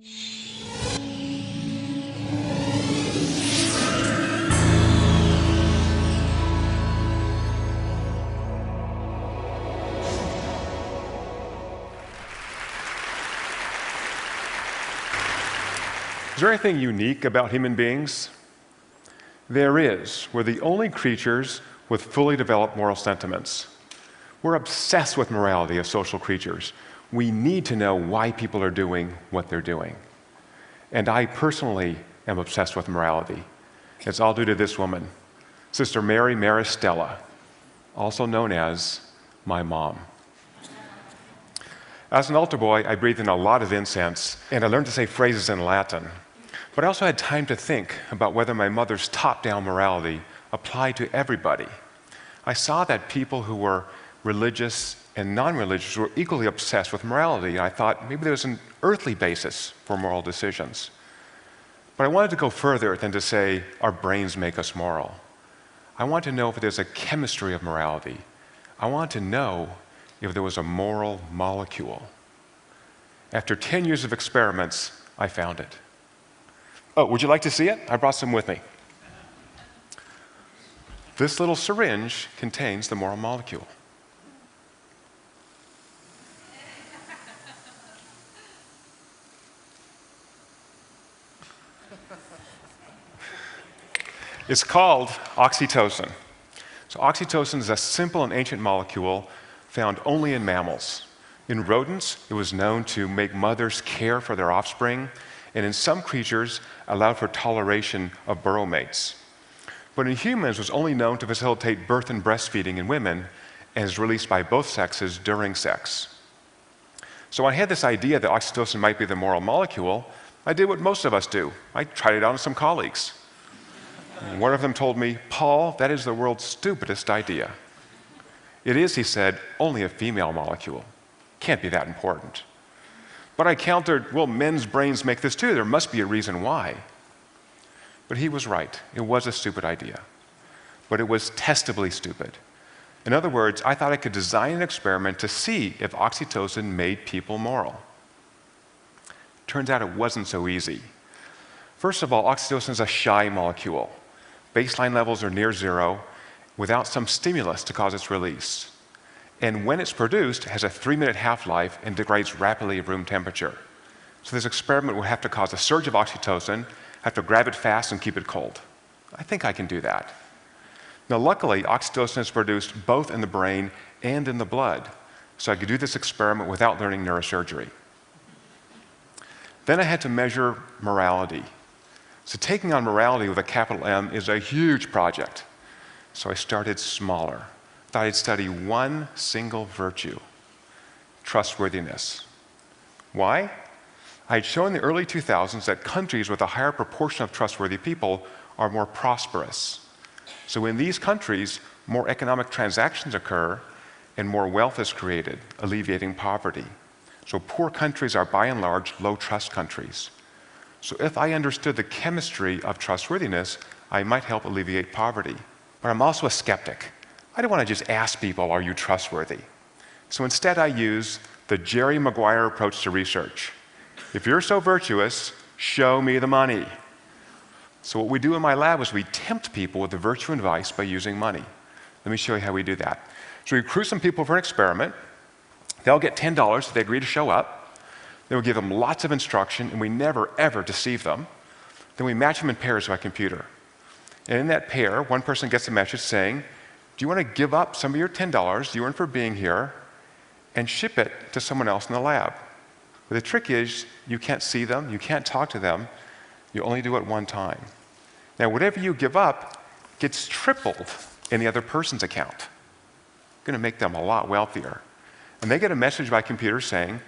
Is there anything unique about human beings? There is. We're the only creatures with fully developed moral sentiments. We're obsessed with morality as social creatures. We need to know why people are doing what they're doing. And I personally am obsessed with morality. It's all due to this woman, Sister Mary Maristella, also known as my mom. As an altar boy, I breathed in a lot of incense, and I learned to say phrases in Latin. But I also had time to think about whether my mother's top-down morality applied to everybody. I saw that people who were religious and non-religious were equally obsessed with morality, and I thought maybe there's an earthly basis for moral decisions. But I wanted to go further than to say our brains make us moral. I wanted to know if there's a chemistry of morality. I wanted to know if there was a moral molecule. After 10 years of experiments, I found it. Oh, would you like to see it? I brought some with me. This little syringe contains the moral molecule. It's called oxytocin. So oxytocin is a simple and ancient molecule found only in mammals. In rodents, it was known to make mothers care for their offspring, and in some creatures, allowed for toleration of burrow mates. But in humans, it was only known to facilitate birth and breastfeeding in women, and is released by both sexes during sex. So when I had this idea that oxytocin might be the moral molecule, I did what most of us do. I tried it on some colleagues. And one of them told me, "Paul, that is the world's stupidest idea." "It is," he said, "only a female molecule. Can't be that important." But I countered, "Well, men's brains make this too. There must be a reason why." But he was right. It was a stupid idea. But it was testably stupid. In other words, I thought I could design an experiment to see if oxytocin made people moral. Turns out it wasn't so easy. First of all, oxytocin is a shy molecule. Baseline levels are near zero without some stimulus to cause its release. And when it's produced, it has a 3-minute half-life and degrades rapidly at room temperature. So this experiment would have to cause a surge of oxytocin, have to grab it fast and keep it cold. I think I can do that. Now luckily, oxytocin is produced both in the brain and in the blood, so I could do this experiment without learning neurosurgery. Then I had to measure morality. So taking on morality with a capital M is a huge project. So I started smaller. Thought I'd study one single virtue, trustworthiness. Why? I had shown in the early 2000s that countries with a higher proportion of trustworthy people are more prosperous. So in these countries, more economic transactions occur and more wealth is created, alleviating poverty. So poor countries are by and large low trust countries. So if I understood the chemistry of trustworthiness, I might help alleviate poverty. But I'm also a skeptic. I don't want to just ask people, "Are you trustworthy?" So instead I use the Jerry Maguire approach to research. If you're so virtuous, show me the money. So what we do in my lab is we tempt people with the virtue and vice by using money. Let me show you how we do that. So we recruit some people for an experiment. They'll get $10 if they agree to show up. Then we give them lots of instruction, and we never, ever deceive them. Then we match them in pairs by computer. And in that pair, one person gets a message saying, "Do you want to give up some of your $10 you earned for being here and ship it to someone else in the lab?" But the trick is you can't see them, you can't talk to them, you only do it one time. Now whatever you give up gets tripled in the other person's account. Going to make them a lot wealthier. And they get a message by computer saying,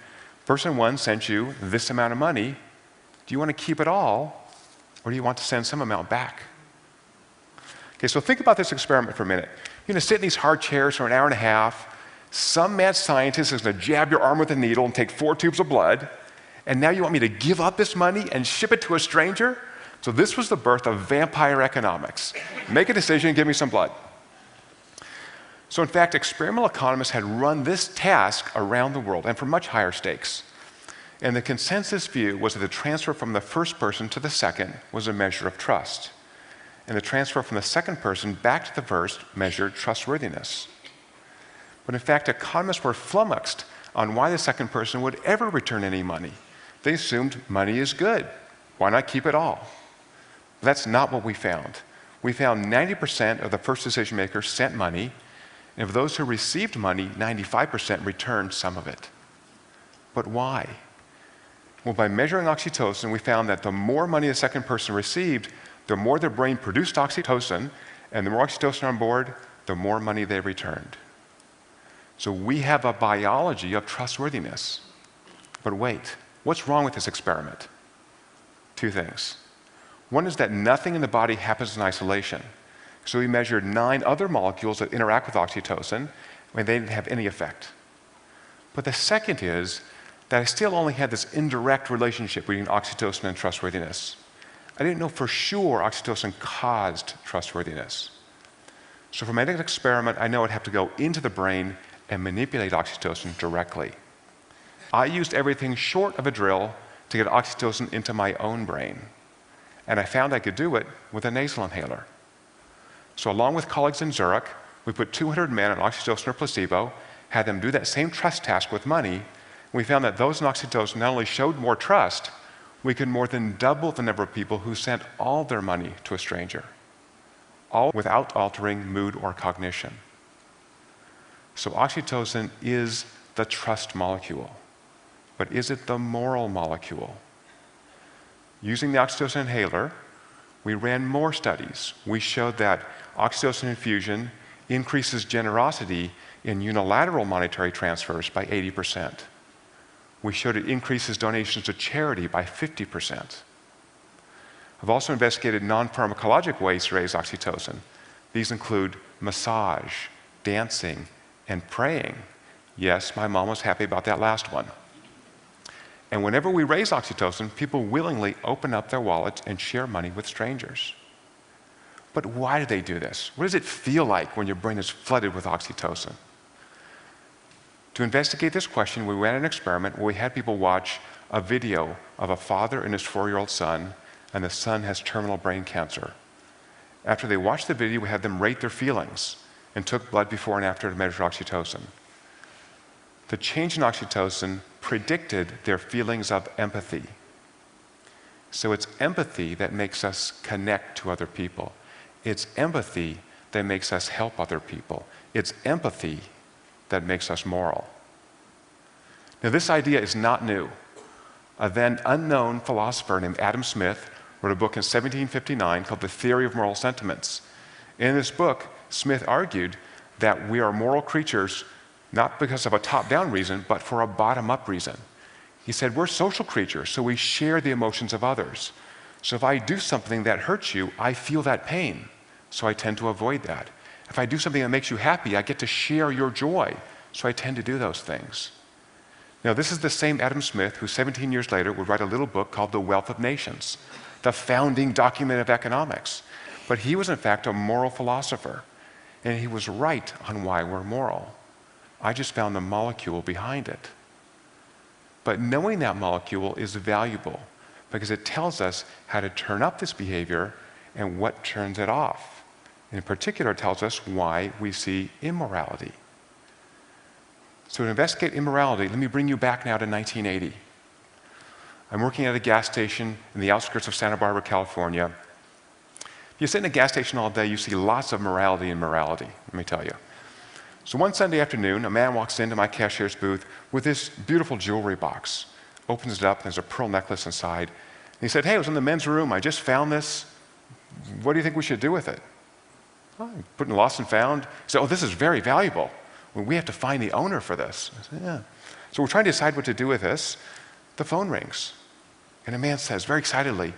"Person one sent you this amount of money. Do you want to keep it all, or do you want to send some amount back?" Okay, so think about this experiment for a minute. You're going to sit in these hard chairs for an hour and a half. Some mad scientist is going to jab your arm with a needle and take 4 tubes of blood. And now you want me to give up this money and ship it to a stranger? So this was the birth of vampire economics. Make a decision, give me some blood. So in fact, experimental economists had run this task around the world and for much higher stakes. And the consensus view was that the transfer from the first person to the second was a measure of trust. And the transfer from the second person back to the first measured trustworthiness. But in fact, economists were flummoxed on why the second person would ever return any money. They assumed money is good. Why not keep it all? That's not what we found. We found 90% of the first decision makers sent money, and of those who received money, 95% returned some of it. But why? Well, by measuring oxytocin, we found that the more money the second person received, the more their brain produced oxytocin, and the more oxytocin on board, the more money they returned. So we have a biology of trustworthiness. But wait, what's wrong with this experiment? Two things. One is that nothing in the body happens in isolation. So we measured 9 other molecules that interact with oxytocin, and they didn't have any effect. But the second is that I still only had this indirect relationship between oxytocin and trustworthiness. I didn't know for sure oxytocin caused trustworthiness. So for my next experiment, I know I'd have to go into the brain and manipulate oxytocin directly. I used everything short of a drill to get oxytocin into my own brain. And I found I could do it with a nasal inhaler. So along with colleagues in Zurich, we put 200 men on oxytocin or placebo, had them do that same trust task with money, and we found that those on oxytocin not only showed more trust, we could more than double the number of people who sent all their money to a stranger, all without altering mood or cognition. So oxytocin is the trust molecule, but is it the moral molecule? Using the oxytocin inhaler, we ran more studies. We showed that oxytocin infusion increases generosity in unilateral monetary transfers by 80%. We showed it increases donations to charity by 50%. I've also investigated non-pharmacologic ways to raise oxytocin. These include massage, dancing, and praying. Yes, my mom was happy about that last one. And whenever we raise oxytocin, people willingly open up their wallets and share money with strangers. But why do they do this? What does it feel like when your brain is flooded with oxytocin? To investigate this question, we ran an experiment where we had people watch a video of a father and his 4-year-old son, and the son has terminal brain cancer. After they watched the video, we had them rate their feelings and took blood before and after to measure oxytocin. The change in oxytocin predicted their feelings of empathy. So it's empathy that makes us connect to other people. It's empathy that makes us help other people. It's empathy that makes us moral. Now, this idea is not new. A then unknown philosopher named Adam Smith wrote a book in 1759 called The Theory of Moral Sentiments. In this book, Smith argued that we are moral creatures not because of a top-down reason, but for a bottom-up reason. He said, we're social creatures, so we share the emotions of others. So if I do something that hurts you, I feel that pain, so I tend to avoid that. If I do something that makes you happy, I get to share your joy, so I tend to do those things. Now, this is the same Adam Smith who 17 years later would write a little book called The Wealth of Nations, the founding document of economics. But he was, in fact, a moral philosopher, and he was right on why we're moral. I just found the molecule behind it. But knowing that molecule is valuable because it tells us how to turn up this behavior and what turns it off. In particular, it tells us why we see immorality. So to investigate immorality, let me bring you back now to 1980. I'm working at a gas station in the outskirts of Santa Barbara, California. If you sit in a gas station all day, you see lots of morality and morality, let me tell you. So one Sunday afternoon, a man walks into my cashier's booth with this beautiful jewelry box, opens it up, and there's a pearl necklace inside. And he said, hey, I was in the men's room, I just found this. What do you think we should do with it? Oh, put in lost and found. He said, oh, this is very valuable. Well, we have to find the owner for this. I said, yeah. So we're trying to decide what to do with this. The phone rings. And a man says, very excitedly,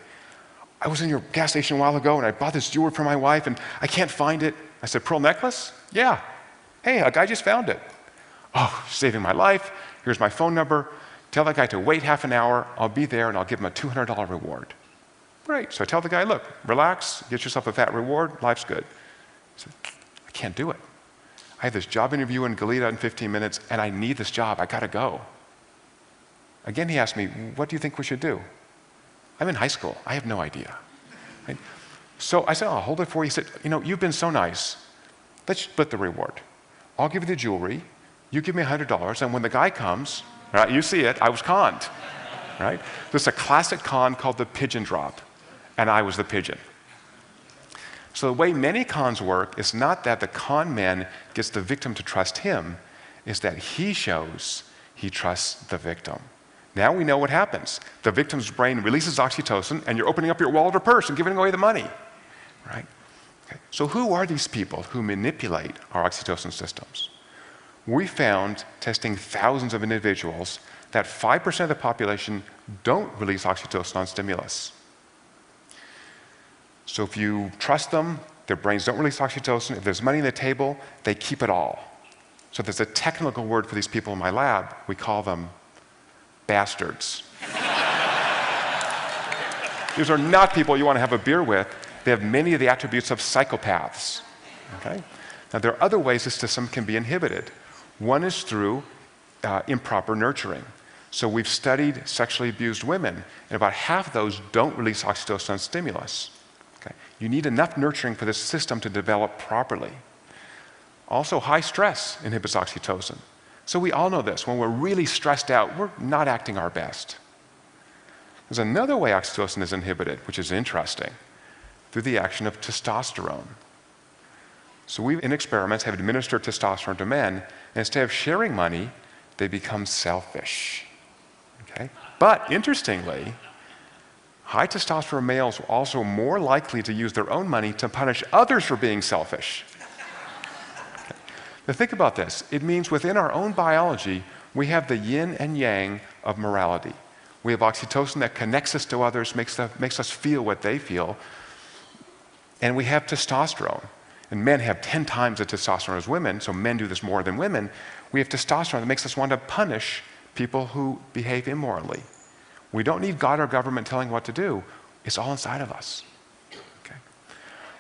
I was in your gas station a while ago, and I bought this jewelry for my wife, and I can't find it. I said, pearl necklace? Yeah. Hey, a guy just found it. Oh, saving my life. Here's my phone number. Tell that guy to wait half an hour. I'll be there, and I'll give him a $200 reward. Great. So I tell the guy, look, relax, get yourself a fat reward, life's good. I said, I can't do it. I have this job interview in Goleta in 15 minutes, and I need this job. I got to go. Again, he asked me, what do you think we should do? I'm in high school. I have no idea. Right? So I said, I'll hold it for you. He said, you've been so nice. Let's split the reward. I'll give you the jewelry. You give me $100. And when the guy comes, right, you see it, I was conned. Right? There's a classic con called the pigeon drop. And I was the pigeon. So the way many cons work is not that the con man gets the victim to trust him, is that he shows he trusts the victim. Now we know what happens. The victim's brain releases oxytocin, and you're opening up your wallet or purse and giving away the money. Right? Okay. So who are these people who manipulate our oxytocin systems? We found, testing thousands of individuals, that 5% of the population don't release oxytocin on stimulus. So if you trust them, their brains don't release oxytocin. If there's money on the table, they keep it all. So there's a technical word for these people in my lab. We call them bastards. These are not people you want to have a beer with. They have many of the attributes of psychopaths. Okay? Now, there are other ways this system can be inhibited. One is through improper nurturing. So we've studied sexually abused women, and about half of those don't release oxytocin on stimulus. Okay? You need enough nurturing for this system to develop properly. Also, high stress inhibits oxytocin. So we all know this. When we're really stressed out, we're not acting our best. There's another way oxytocin is inhibited, which is interesting, through the action of testosterone. So we, in experiments, have administered testosterone to men, and instead of sharing money, they become selfish. Okay? But interestingly, high testosterone males are also more likely to use their own money to punish others for being selfish. Okay. Now think about this. It means within our own biology, we have the yin and yang of morality. We have oxytocin that connects us to others, makes us feel what they feel. And we have testosterone. And men have 10 times the testosterone as women, so men do this more than women. We have testosterone that makes us want to punish people who behave immorally. We don't need God or government telling what to do. It's all inside of us. Okay.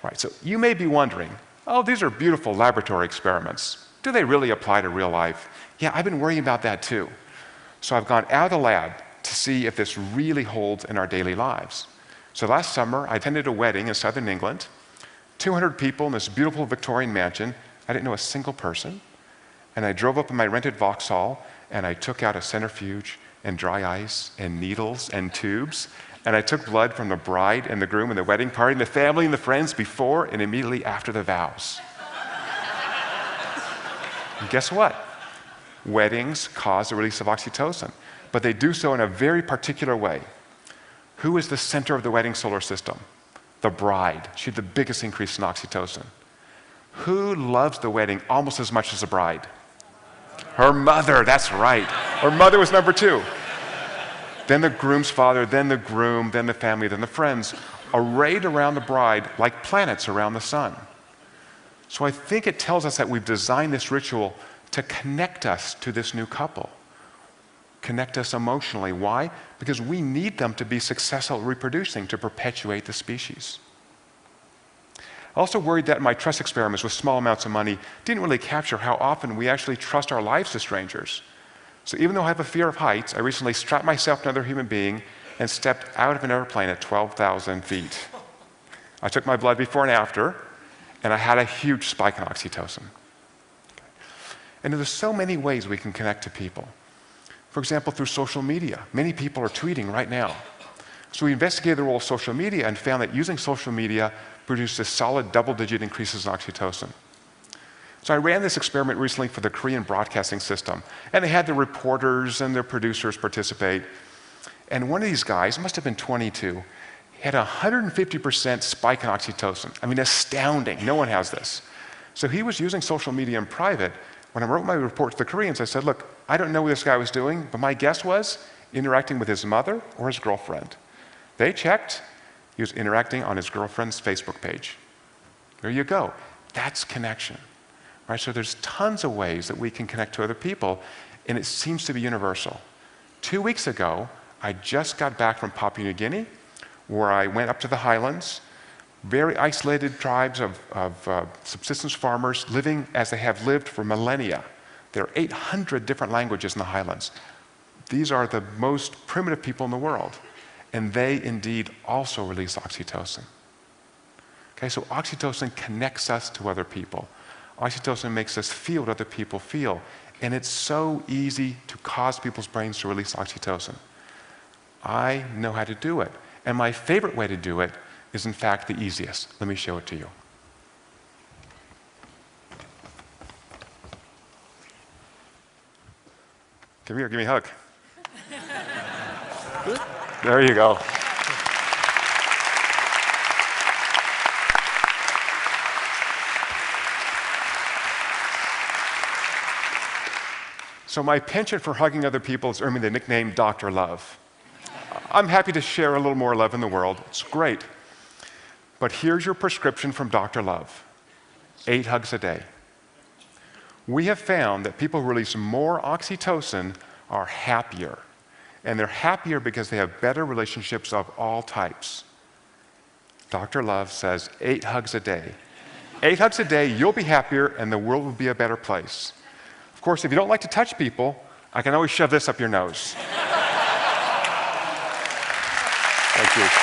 Right, so you may be wondering, oh, these are beautiful laboratory experiments. Do they really apply to real life? Yeah, I've been worrying about that too. So I've gone out of the lab to see if this really holds in our daily lives. So last summer, I attended a wedding in southern England, 200 people in this beautiful Victorian mansion. I didn't know a single person. And I drove up in my rented Vauxhall, and I took out a centrifuge and dry ice and needles and tubes, and I took blood from the bride and the groom and the wedding party and the family and the friends before and immediately after the vows. And guess what? Weddings cause the release of oxytocin, but they do so in a very particular way. Who is the center of the wedding solar system? The bride. She had the biggest increase in oxytocin. Who loves the wedding almost as much as the bride? Her mother, that's right. Her mother was number 2. Then the groom's father, then the groom, then the family, then the friends, arrayed around the bride like planets around the sun. So I think it tells us that we've designed this ritual to connect us to this new couple. Connect us emotionally. Why? Because we need them to be successful at reproducing, to perpetuate the species. I also worried that my trust experiments with small amounts of money didn't really capture how often we actually trust our lives to strangers. So even though I have a fear of heights, I recently strapped myself to another human being and stepped out of an airplane at 12,000 feet. I took my blood before and after, and I had a huge spike in oxytocin. And there's so many ways we can connect to people. For example, through social media. Many people are tweeting right now. So we investigated the role of social media and found that using social media produces solid double-digit increases in oxytocin. So I ran this experiment recently for the Korean broadcasting system, and they had the reporters and their producers participate. And one of these guys, must have been 22, had a 150% spike in oxytocin. I mean, astounding. No one has this. So he was using social media in private. When I wrote my report to the Koreans, I said, look, I don't know what this guy was doing, but my guess was interacting with his mother or his girlfriend. They checked. He was interacting on his girlfriend's Facebook page. There you go. That's connection. Right? So there's tons of ways that we can connect to other people, and it seems to be universal. 2 weeks ago, I just got back from Papua New Guinea, where I went up to the highlands, very isolated tribes of subsistence farmers living as they have lived for millennia. There are 800 different languages in the highlands. These are the most primitive people in the world, and they indeed also release oxytocin. Okay, so oxytocin connects us to other people. Oxytocin makes us feel what other people feel, and it's so easy to cause people's brains to release oxytocin. I know how to do it, and my favorite way to do it is in fact the easiest. Let me show it to you. Come here, give me a hug. There you go. So my penchant for hugging other people has earned me the nickname Dr. Love. I'm happy to share a little more love in the world. It's great. But here's your prescription from Dr. Love. 8 hugs a day. We have found that people who release more oxytocin are happier. And they're happier because they have better relationships of all types. Dr. Love says 8 hugs a day. 8 hugs a day, you'll be happier and the world will be a better place. Of course, if you don't like to touch people, I can always shove this up your nose. Thank you.